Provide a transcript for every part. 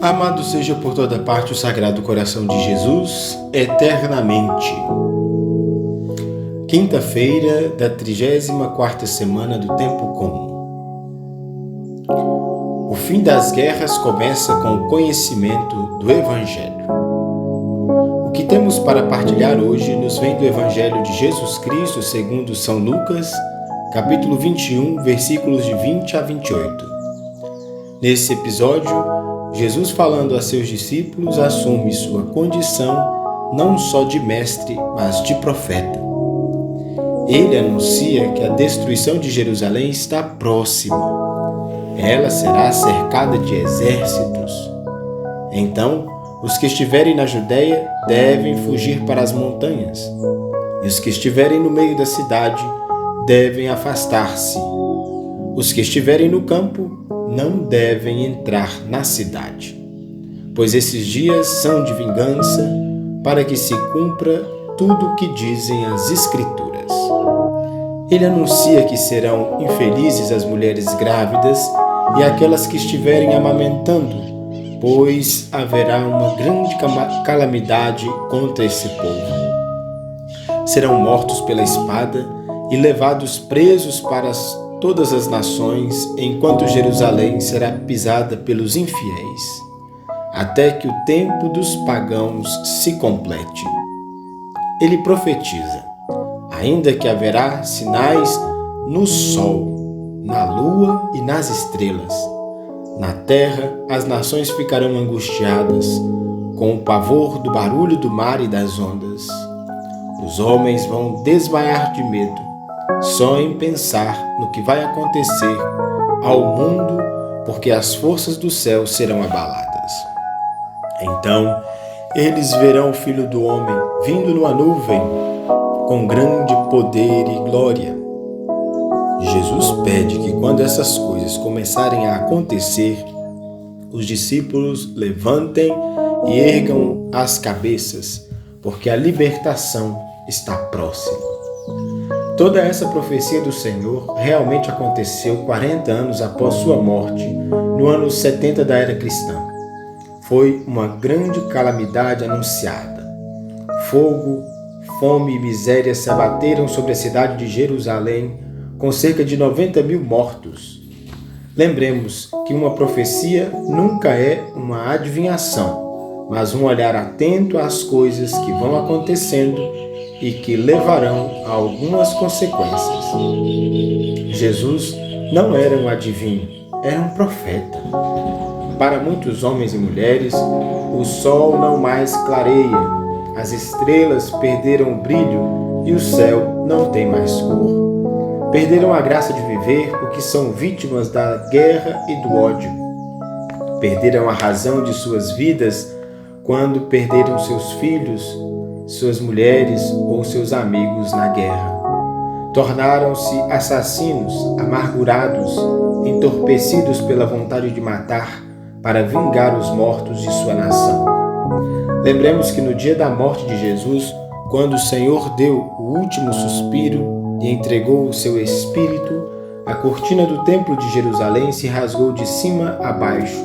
Amado seja por toda parte o Sagrado Coração de Jesus, eternamente. Quinta-feira da 34ª semana do Tempo Comum. O fim das guerras começa com o conhecimento do Evangelho. O que temos para partilhar hoje nos vem do Evangelho de Jesus Cristo segundo São Lucas, capítulo 21, versículos de 20 a 28. Nesse episódio, Jesus, falando a seus discípulos, assume sua condição não só de mestre, mas de profeta. Ele anuncia que a destruição de Jerusalém está próxima. Ela será cercada de exércitos. Então, os que estiverem na Judéia devem fugir para as montanhas, e os que estiverem no meio da cidade devem afastar-se. Os que estiverem no campo não devem entrar na cidade, pois esses dias são de vingança, para que se cumpra tudo o que dizem as Escrituras. Ele anuncia que serão infelizes as mulheres grávidas e aquelas que estiverem amamentando, pois haverá uma grande calamidade contra esse povo. Serão mortos pela espada e levados presos para todas as nações, enquanto Jerusalém será pisada pelos infiéis, até que o tempo dos pagãos se complete. Ele profetiza: ainda que haverá sinais no sol, na lua e nas estrelas. Na terra as nações ficarão angustiadas, com o pavor do barulho do mar e das ondas. Os homens vão desmaiar de medo, só em pensar no que vai acontecer ao mundo, porque as forças do céu serão abaladas. Então, eles verão o Filho do Homem vindo numa nuvem, com grande poder e glória. Jesus pede que quando essas coisas começarem a acontecer, os discípulos levantem e ergam as cabeças, porque a libertação está próxima. Toda essa profecia do Senhor realmente aconteceu 40 anos após sua morte, no ano 70 da era cristã. Foi uma grande calamidade anunciada. Fogo, fome e miséria se abateram sobre a cidade de Jerusalém, com cerca de 90 mil mortos. Lembremos que uma profecia nunca é uma adivinhação, mas um olhar atento às coisas que vão acontecendo e que levarão a algumas consequências. Jesus não era um adivinho, era um profeta. Para muitos homens e mulheres, o sol não mais clareia, as estrelas perderam o brilho e o céu não tem mais cor. Perderam a graça de viver porque são vítimas da guerra e do ódio. Perderam a razão de suas vidas quando perderam seus filhos, suas mulheres ou seus amigos na guerra. Tornaram-se assassinos, amargurados, entorpecidos pela vontade de matar para vingar os mortos de sua nação. Lembremos que no dia da morte de Jesus, quando o Senhor deu o último suspiro e entregou o seu Espírito, a cortina do Templo de Jerusalém se rasgou de cima a baixo,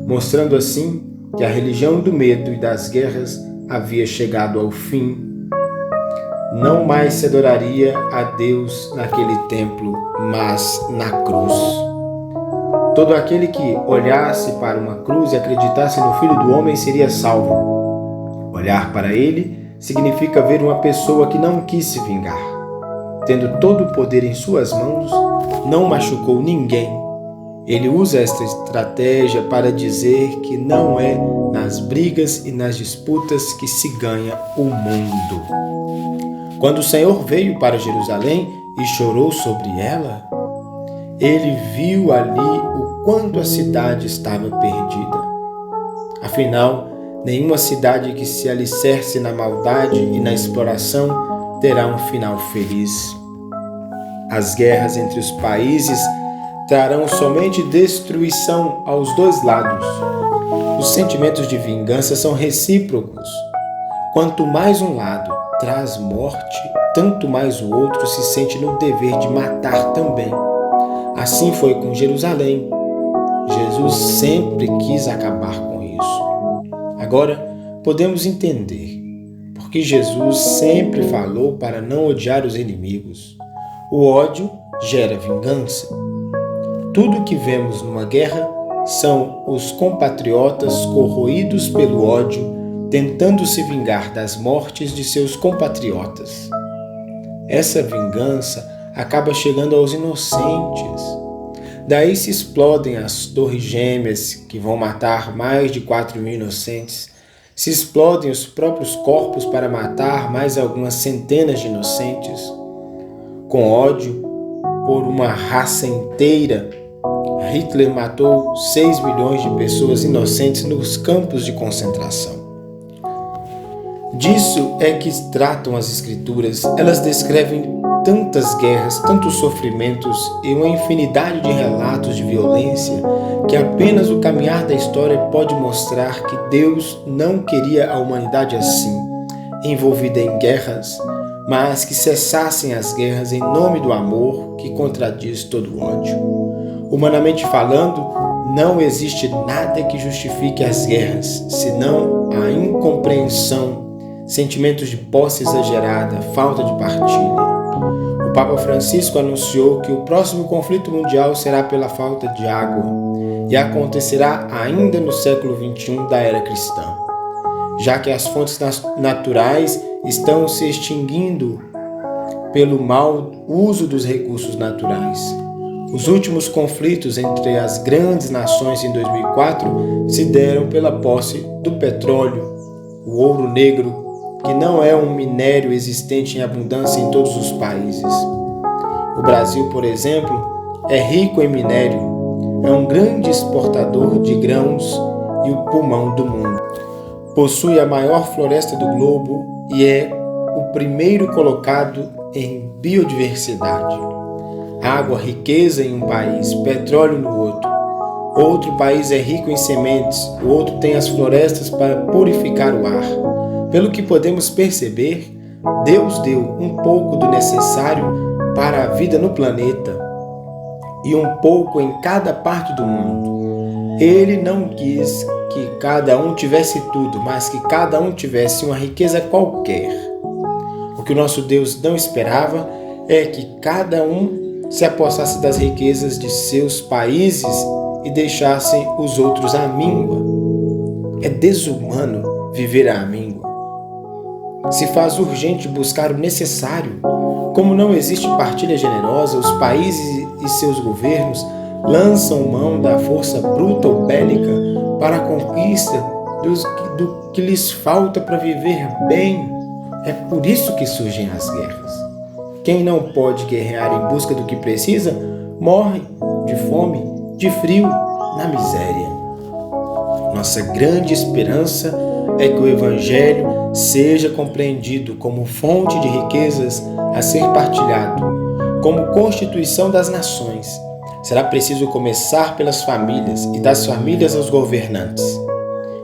mostrando assim que a religião do medo e das guerras havia chegado ao fim. Não mais se adoraria a Deus naquele templo, mas na cruz. Todo aquele que olhasse para uma cruz e acreditasse no Filho do Homem seria salvo. Olhar para ele significa ver uma pessoa que não quis se vingar. Tendo todo o poder em suas mãos, não machucou ninguém. Ele usa esta estratégia para dizer que não é nas brigas e nas disputas que se ganha o mundo. Quando o Senhor veio para Jerusalém e chorou sobre ela, ele viu ali o quanto a cidade estava perdida. Afinal, nenhuma cidade que se alicerce na maldade e na exploração terá um final feliz. As guerras entre os países trarão somente destruição aos dois lados. Os sentimentos de vingança são recíprocos. Quanto mais um lado traz morte, tanto mais o outro se sente no dever de matar também. Assim foi com Jerusalém. Jesus sempre quis acabar com isso. Agora podemos entender porque Jesus sempre falou para não odiar os inimigos. O ódio gera vingança. Tudo que vemos numa guerra são os compatriotas corroídos pelo ódio, tentando se vingar das mortes de seus compatriotas. Essa vingança acaba chegando aos inocentes. Daí se explodem as torres gêmeas que vão matar mais de 4.000 inocentes. Se explodem os próprios corpos para matar mais algumas centenas de inocentes. Com ódio por uma raça inteira, Hitler matou 6 milhões de pessoas inocentes nos campos de concentração. Disso é que tratam as Escrituras. Elas descrevem tantas guerras, tantos sofrimentos e uma infinidade de relatos de violência que apenas o caminhar da história pode mostrar que Deus não queria a humanidade assim, envolvida em guerras, mas que cessassem as guerras em nome do amor que contradiz todo ódio. Humanamente falando, não existe nada que justifique as guerras, senão a incompreensão, sentimentos de posse exagerada, falta de partilha. O Papa Francisco anunciou que o próximo conflito mundial será pela falta de água e acontecerá ainda no século XXI da era cristã, já que as fontes naturais estão se extinguindo pelo mau uso dos recursos naturais. Os últimos conflitos entre as grandes nações em 2004 se deram pela posse do petróleo, o ouro negro, que não é um minério existente em abundância em todos os países. O Brasil, por exemplo, é rico em minério, é um grande exportador de grãos e o pulmão do mundo. Possui a maior floresta do globo e é o primeiro colocado em biodiversidade. Água, riqueza em um país, petróleo no outro. Outro país é rico em sementes, o outro tem as florestas para purificar o ar. Pelo que podemos perceber, Deus deu um pouco do necessário para a vida no planeta e um pouco em cada parte do mundo. Ele não quis que cada um tivesse tudo, mas que cada um tivesse uma riqueza qualquer. O que o nosso Deus não esperava é que cada um se apossasse das riquezas de seus países e deixassem os outros à míngua. É desumano viver à míngua. Se faz urgente buscar o necessário. Como não existe partilha generosa, os países e seus governos lançam mão da força bruta ou bélica para a conquista do que lhes falta para viver bem. É por isso que surgem as guerras. Quem não pode guerrear em busca do que precisa, morre de fome, de frio, na miséria. Nossa grande esperança é que o Evangelho seja compreendido como fonte de riquezas a ser partilhado, como constituição das nações. Será preciso começar pelas famílias e das famílias aos governantes.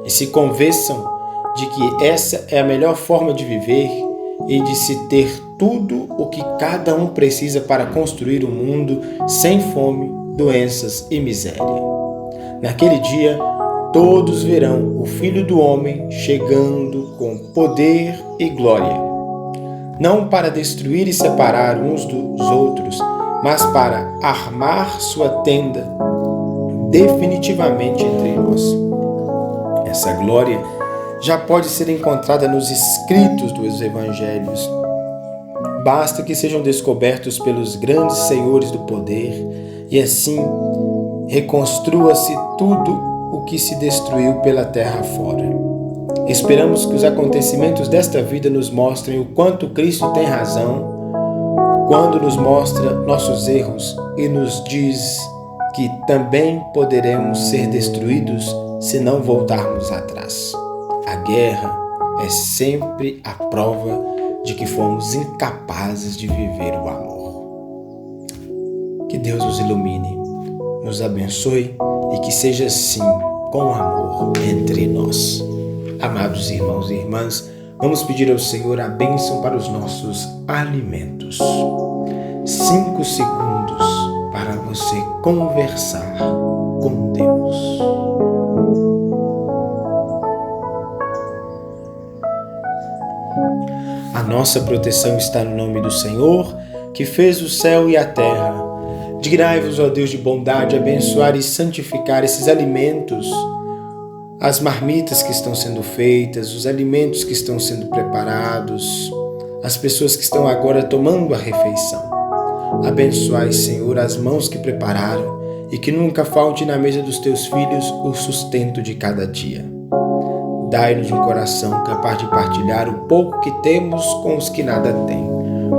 E se convençam de que essa é a melhor forma de viver e de se ter tudo o que cada um precisa para construir um mundo sem fome, doenças e miséria. Naquele dia, todos verão o Filho do Homem chegando com poder e glória, não para destruir e separar uns dos outros, mas para armar sua tenda definitivamente entre nós. Essa glória já pode ser encontrada nos escritos dos evangelhos. Basta que sejam descobertos pelos grandes senhores do poder e assim reconstrua-se tudo o que se destruiu pela terra fora. Esperamos que os acontecimentos desta vida nos mostrem o quanto Cristo tem razão quando nos mostra nossos erros e nos diz que também poderemos ser destruídos se não voltarmos atrás. A guerra é sempre a prova de que fomos incapazes de viver o amor. Que Deus nos ilumine, nos abençoe e que seja assim, com amor entre nós. Amados irmãos e irmãs, vamos pedir ao Senhor a bênção para os nossos alimentos. 5 segundos para você conversar com Deus. nossa proteção está no nome do Senhor, que fez o céu e a terra. Digrai-vos, ó Deus de bondade, abençoar e santificar esses alimentos, as marmitas que estão sendo feitas, os alimentos que estão sendo preparados, as pessoas que estão agora tomando a refeição. Abençoai, Senhor, as mãos que prepararam e que nunca falte na mesa dos teus filhos o sustento de cada dia. Dai-nos um coração capaz de partilhar o pouco que temos com os que nada têm.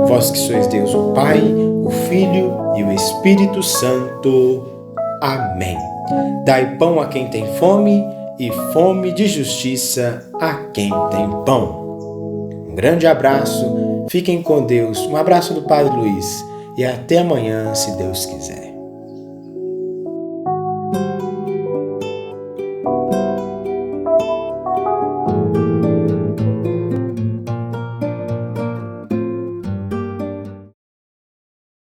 Vós que sois Deus, o Pai, o Filho e o Espírito Santo. Amém. Dai pão a quem tem fome e fome de justiça a quem tem pão. Um grande abraço, fiquem com Deus, um abraço do Padre Luiz e até amanhã, se Deus quiser.